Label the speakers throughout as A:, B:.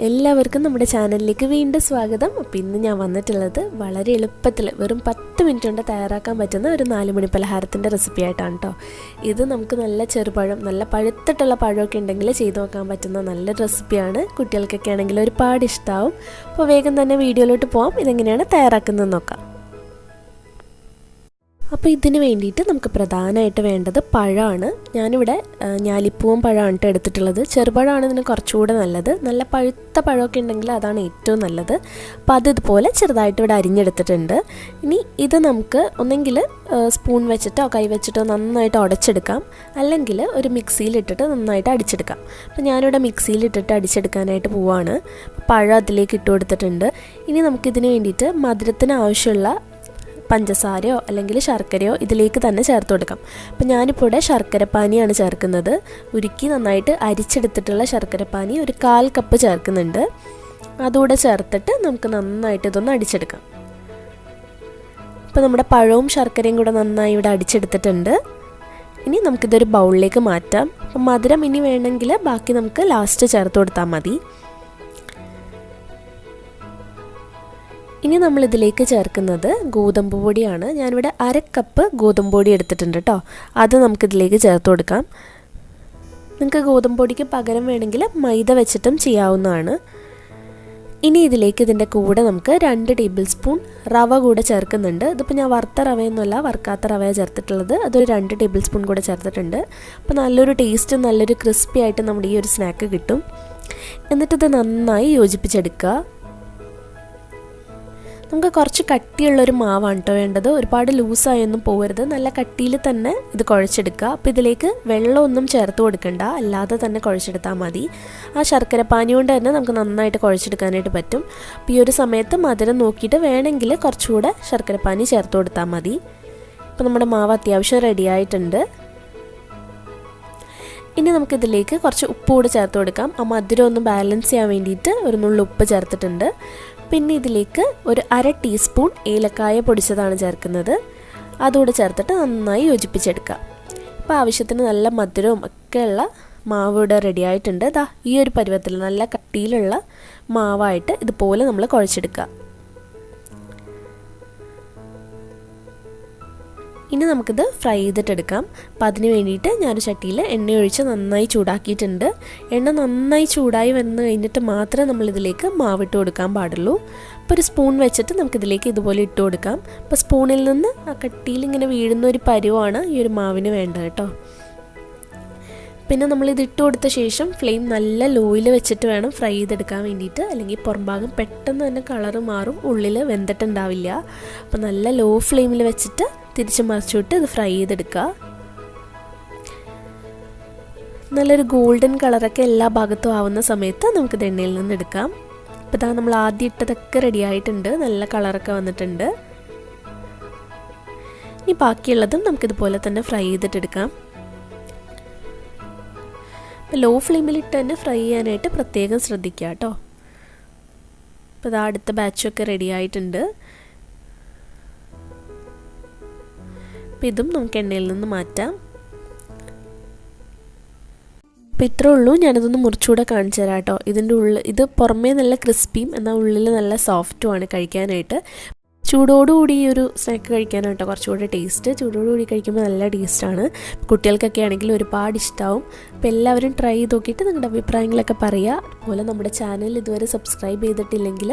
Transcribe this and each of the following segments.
A: എല്ലാവർക്കും നമ്മുടെ ചാനലിലേക്ക് വീണ്ടും സ്വാഗതം. അപ്പോൾ ഇന്ന് ഞാൻ വന്നിട്ടുള്ളത് വളരെ എളുപ്പത്തിൽ വെറും 10 മിനിറ്റ് കൊണ്ട് തയ്യാറാക്കാൻ പറ്റുന്ന ഒരു 4 മണി പലഹാരത്തിൻ്റെ റെസിപ്പി ആയിട്ടാണ് കേട്ടോ. ഇത് നമുക്ക് നല്ല ചെറുപഴം, നല്ല പഴുത്തിട്ടുള്ള പഴമൊക്കെ ഉണ്ടെങ്കിൽ ചെയ്ത് നോക്കാൻ പറ്റുന്ന നല്ലൊരു റെസിപ്പിയാണ്. കുട്ടികൾക്കൊക്കെ ആണെങ്കിൽ ഒരുപാട് ഇഷ്ടമാവും. അപ്പോൾ വേഗം തന്നെ വീഡിയോയിലോട്ട് പോകാം. ഇതെങ്ങനെയാണ് തയ്യാറാക്കുന്നത് നോക്കാം. അപ്പോൾ ഇതിന് വേണ്ടിയിട്ട് നമുക്ക് പ്രധാനമായിട്ട് വേണ്ടത് പഴമാണ്. ഞാനിവിടെ ഞാലിപ്പൂവൻ പഴമാണ് എടുത്തിട്ടുള്ളത്. ചെറുപഴമാണ് ഇതിന് കുറച്ചുകൂടെ നല്ലത്. നല്ല പഴുത്ത പഴമൊക്കെ ഉണ്ടെങ്കിൽ അതാണ് ഏറ്റവും നല്ലത്. അപ്പോൾ അത് ഇതുപോലെ ചെറുതായിട്ട് ഇവിടെ അരിഞ്ഞെടുത്തിട്ടുണ്ട്. ഇനി ഇത് നമുക്ക് ഒന്നെങ്കിൽ സ്പൂൺ വെച്ചിട്ടോ കൈ വെച്ചിട്ടോ നന്നായിട്ട് ഉടച്ചെടുക്കാം, അല്ലെങ്കിൽ ഒരു മിക്സിയിലിട്ടിട്ട് നന്നായിട്ട് അടിച്ചെടുക്കാം. അപ്പോൾ ഞാനിവിടെ മിക്സിയിലിട്ടിട്ട് അടിച്ചെടുക്കാനായിട്ട് പോവാണ്. പഴം അതിലേക്ക് ഇട്ട് കൊടുത്തിട്ടുണ്ട്. ഇനി നമുക്കിതിന് വേണ്ടിയിട്ട് മധുരത്തിന് ആവശ്യമുള്ള പഞ്ചസാരയോ അല്ലെങ്കിൽ ശർക്കരയോ ഇതിലേക്ക് തന്നെ ചേർത്ത് കൊടുക്കാം. അപ്പോൾ ഞാനിപ്പോൾ ഇവിടെ ശർക്കരപ്പാനിയാണ് ചേർക്കുന്നത്. ഉരുക്കി നന്നായിട്ട് അരിച്ചെടുത്തിട്ടുള്ള ശർക്കരപ്പാനി ഒരു 1/4 കപ്പ് ചേർക്കുന്നുണ്ട്. അതുകൂടെ ചേർത്തിട്ട് നമുക്ക് നന്നായിട്ട് ഇതൊന്ന് അടിച്ചെടുക്കാം. അപ്പോൾ നമ്മുടെ പഴവും ശർക്കരയും കൂടെ നന്നായി ഇവിടെ അടിച്ചെടുത്തിട്ടുണ്ട്. ഇനി നമുക്കിതൊരു ബൗളിലേക്ക് മാറ്റാം. അപ്പം മധുരം ഇനി വേണമെങ്കിൽ ബാക്കി നമുക്ക് ലാസ്റ്റ് ചേർത്ത് കൊടുത്താൽ മതി. ഇനി നമ്മളിതിലേക്ക് ചേർക്കുന്നത് ഗോതമ്പ് പൊടിയാണ്. ഞാനിവിടെ 1/2 കപ്പ് ഗോതമ്പ് പൊടി എടുത്തിട്ടുണ്ട് കേട്ടോ. അത് നമുക്കിതിലേക്ക് ചേർത്ത് കൊടുക്കാം. നിങ്ങൾക്ക് ഗോതമ്പ് പൊടിക്ക് പകരം വേണമെങ്കിൽ മൈദ വെച്ചിട്ടും ചെയ്യാവുന്നതാണ്. ഇനി ഇതിലേക്ക് ഇതിൻ്റെ കൂടെ നമുക്ക് 2 ടേബിൾ സ്പൂൺ റവ കൂടെ ചേർക്കുന്നുണ്ട്. ഇതിപ്പോൾ ഞാൻ വറുത്ത റവയൊന്നുമല്ല, വറുക്കാത്ത റവയാണ് ചേർത്തിട്ടുള്ളത്. അതൊരു 2 ടേബിൾ സ്പൂൺ കൂടെ ചേർത്തിട്ടുണ്ട്. അപ്പോൾ നല്ലൊരു ടേസ്റ്റ്, നല്ലൊരു ക്രിസ്പി ആയിട്ട് നമ്മുടെ ഈ ഒരു സ്നാക്ക് കിട്ടും. എന്നിട്ടിത് നന്നായി യോജിപ്പിച്ചെടുക്കുക. നമുക്ക് കുറച്ച് കട്ടിയുള്ളൊരു മാവാണ് കേട്ടോ വേണ്ടത്. ഒരുപാട് ലൂസായൊന്നും പോകരുത്. നല്ല കട്ടിയിൽ തന്നെ ഇത് കുഴച്ചെടുക്കുക. അപ്പോൾ ഇതിലേക്ക് വെള്ളമൊന്നും ചേർത്ത് കൊടുക്കണ്ട, അല്ലാതെ തന്നെ കുഴച്ചെടുത്താൽ മതി. ആ ശർക്കരപ്പാനി കൊണ്ട് തന്നെ നമുക്ക് നന്നായിട്ട് കുഴച്ചെടുക്കാനായിട്ട് പറ്റും. അപ്പോൾ ഈ ഒരു സമയത്ത് മധുരം നോക്കിയിട്ട് വേണമെങ്കിൽ കുറച്ചുകൂടെ ശർക്കരപ്പാനി ചേർത്ത് കൊടുത്താൽ മതി. ഇപ്പോൾ നമ്മുടെ മാവ് അത്യാവശ്യം റെഡി ആയിട്ടുണ്ട്. ഇനി നമുക്കിതിലേക്ക് കുറച്ച് ഉപ്പ് കൂടെ ചേർത്ത് കൊടുക്കാം. ആ മധുരം ഒന്ന് ബാലൻസ് ചെയ്യാൻ വേണ്ടിയിട്ട് ഒരു നുള്ളു ഉപ്പ് ചേർത്തിട്ടുണ്ട്. പിന്നെ ഇതിലേക്ക് ഒരു 1/2 ടീസ്പൂൺ ഏലക്കായ പൊടിച്ചതാണ് ചേർക്കുന്നത്. അതുകൂടെ ചേർത്തിട്ട് നന്നായി യോജിപ്പിച്ചെടുക്കുക. ഇപ്പോൾ ആവശ്യത്തിന് നല്ല മധുരവും ഒക്കെയുള്ള മാവ് ഇവിടെ റെഡി ആയിട്ടുണ്ട്. ദാ ഈ ഒരു പരുവത്തിൽ നല്ല കട്ടിയിലുള്ള മാവായിട്ട് ഇതുപോലെ നമ്മൾ കുഴച്ചെടുക്കുക. ഇനി നമുക്കിത് ഫ്രൈ ചെയ്തിട്ടെടുക്കാം. അപ്പോൾ അതിന് വേണ്ടിയിട്ട് ഞാനൊരു ചട്ടിയിൽ എണ്ണ ഒഴിച്ച് നന്നായി ചൂടാക്കിയിട്ടുണ്ട്. എണ്ണ നന്നായി ചൂടായി വന്ന് കഴിഞ്ഞിട്ട് മാത്രമേ നമ്മളിതിലേക്ക് മാവിട്ട് കൊടുക്കാൻ പാടുള്ളൂ. അപ്പോൾ ഒരു സ്പൂൺ വെച്ചിട്ട് നമുക്കിതിലേക്ക് ഇതുപോലെ ഇട്ട് കൊടുക്കാം. അപ്പോൾ സ്പൂണിൽ നിന്ന് ആ കട്ടിയിൽ ഇങ്ങനെ വീഴുന്ന ഒരു പരുവാണ് ഈ ഒരു മാവിന് വേണ്ടത് കേട്ടോ. പിന്നെ നമ്മളിത് ഇട്ട് കൊടുത്ത ശേഷം ഫ്ലെയിം നല്ല ലോയിൽ വെച്ചിട്ട് വേണം ഫ്രൈ ചെയ്തെടുക്കാൻ വേണ്ടിയിട്ട്, അല്ലെങ്കിൽ പുറംഭാഗം പെട്ടെന്ന് തന്നെ കളറ് മാറും, ഉള്ളിൽ വെന്തിട്ടുണ്ടാവില്ല. അപ്പോൾ നല്ല ലോ ഫ്ലെയിമിൽ വെച്ചിട്ട് തിരിച്ച് മറിച്ചിട്ട് ഇത് ഫ്രൈ ചെയ്തെടുക്കുക. നല്ലൊരു ഗോൾഡൻ കളറൊക്കെ എല്ലാ ഭാഗത്തും ആവുന്ന സമയത്ത് നമുക്കിത് എണ്ണയിൽ നിന്ന് എടുക്കാം. അപ്പോൾ ഇതാ നമ്മൾ ആദ്യം ഇട്ടതൊക്കെ റെഡി ആയിട്ടുണ്ട്, നല്ല കളറൊക്കെ വന്നിട്ടുണ്ട്. ഇനി ബാക്കിയുള്ളതും നമുക്കിതുപോലെ തന്നെ ഫ്രൈ ചെയ്തിട്ടെടുക്കാം. ലോ ഫ്ലെയിമിലിട്ട് തന്നെ ഫ്രൈ ചെയ്യാനായിട്ട് പ്രത്യേകം ശ്രദ്ധിക്കുക കേട്ടോ. അപ്പോൾ ഇതാ അടുത്ത ബാച്ചൊക്കെ റെഡി ആയിട്ടുണ്ട്. അപ്പോൾ ഇതും നമുക്ക് എണ്ണയിൽ നിന്ന് മാറ്റാം. അപ്പോൾ ഇത്രേ ഉള്ളൂ. ഞാനതൊന്ന് മുറിച്ചുകൂടെ കാണിച്ചു തരാം കേട്ടോ. ഇതിൻ്റെ ഉള്ളിൽ ഇത് പുറമേ നല്ല ക്രിസ്പിയും എന്നാൽ ഉള്ളിൽ നല്ല സോഫ്റ്റുമാണ് കഴിക്കാനായിട്ട്. ചൂടോടുകൂടി ഈ ഒരു സ്നാക്ക് കഴിക്കാനായിട്ടോ കുറച്ചുകൂടി ടേസ്റ്റ്. ചൂടോടുകൂടി കഴിക്കുമ്പോൾ നല്ല ടേസ്റ്റാണ്. കുട്ടികൾക്കൊക്കെ ആണെങ്കിൽ ഒരുപാട് ഇഷ്ടമാവും. അപ്പോൾ എല്ലാവരും ട്രൈ ചെയ്ത് നോക്കിയിട്ട് നിങ്ങളുടെ അഭിപ്രായങ്ങളൊക്കെ പറയുക. അതുപോലെ നമ്മുടെ ചാനൽ ഇതുവരെ സബ്സ്ക്രൈബ് ചെയ്തിട്ടില്ലെങ്കിൽ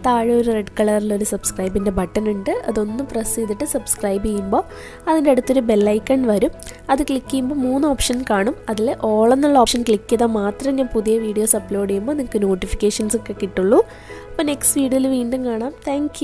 A: താഴെ ഒരു റെഡ് കളറിലൊരു സബ്സ്ക്രൈബിൻ്റെ ബട്ടൺ ഉണ്ട്. അതൊന്ന് പ്രസ് ചെയ്തിട്ട് സബ്സ്ക്രൈബ് ചെയ്യുമ്പോൾ അതിൻ്റെ അടുത്തൊരു ബെല്ലൈക്കൺ വരും. അത് ക്ലിക്ക് ചെയ്യുമ്പോൾ 3 ഓപ്ഷൻ കാണും. അതിൽ ഓൾ എന്നുള്ള ഓപ്ഷൻ ക്ലിക്ക് ചെയ്താൽ മാത്രമേ ഞാൻ പുതിയ വീഡിയോസ് അപ്ലോഡ് ചെയ്യുമ്പോൾ നിങ്ങൾക്ക് നോട്ടിഫിക്കേഷൻസ് ഒക്കെ കിട്ടുള്ളൂ. അപ്പോൾ നെക്സ്റ്റ് വീഡിയോയിൽ വീണ്ടും കാണാം. താങ്ക്